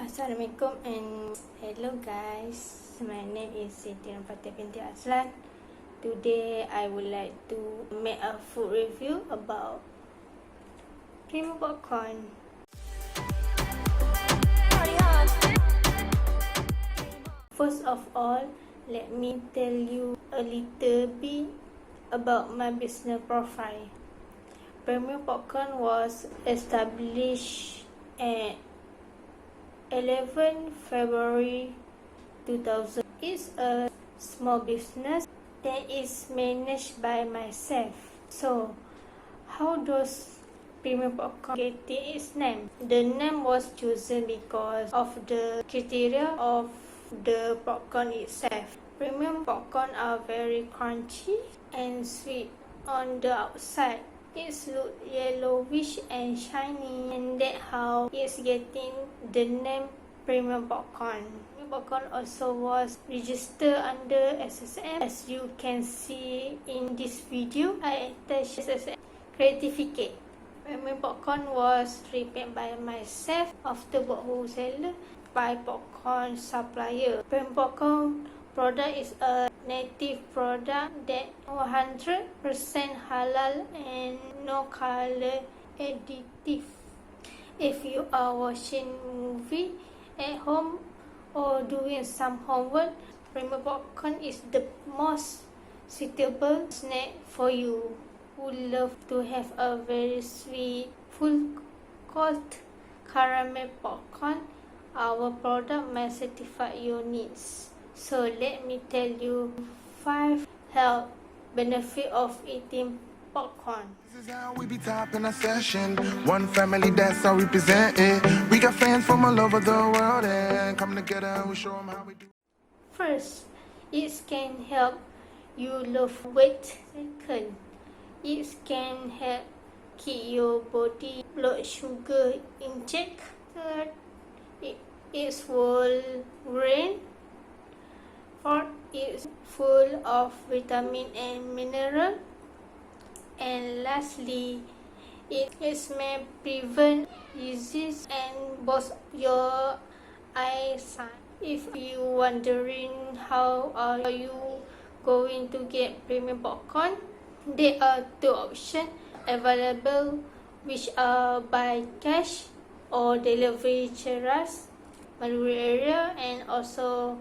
Assalamualaikum and hello guys, my name is Siti Fatia binti Azlan. Today I would like to make a food review about Primo Popcorn. First of all, let me tell you a little bit about my business profile. Primo Popcorn was established at 11 February 2000. It's a small business that is managed by myself. So, how does Primo Popcorn get its name? The name was chosen because of the criteria of the popcorn itself. Premium popcorn are very crunchy and sweet on the outside. It looks yellowish and shiny, and that's how it's getting the name Premium Popcorn. Premium Popcorn also was registered under SSM. As you can see in this video, I attached SSM certificate. Premium Popcorn was prepared by myself after bought wholesaler by popcorn supplier. Premium Popcorn product is a native product that 100% halal and no color additive. If you are watching movie at home or doing some homework, Primo Popcorn is the most suitable snack for you who love to have a very sweet, full coat caramel popcorn. Our product may satisfy your needs. So let me tell you 5 health benefits of eating popcorn. This is how we be topping our session. One family, that's how we present it. We got fans from all over the world and come together and we show them how we do. First, it can help you lose weight. Second, it can help keep your body blood sugar in check. Third, it's whole grain. Fourth, it's full of vitamin and mineral. And lastly, it may prevent disease and boost your eyesight. If you wondering how are you going to get Premium Popcorn, there are 2 options available, which are by cash or delivery charges, Maluri area, and also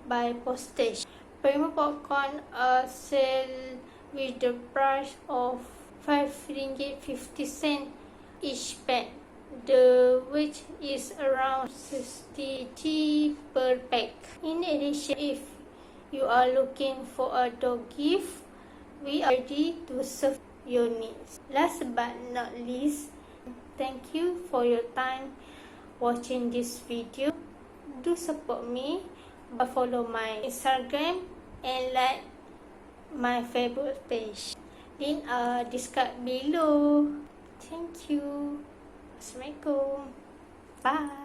by postage. Premium Popcorn are sold with the price of RM5.50 each pack. The weight is around 60 g per pack. In addition, if you are looking for a dog gift, we are ready to serve your needs. Last but not least, thank you for your time watching this video. Do support me by follow my Instagram and like my Facebook page. Link are described below. Thank you. Assalamualaikum. Bye.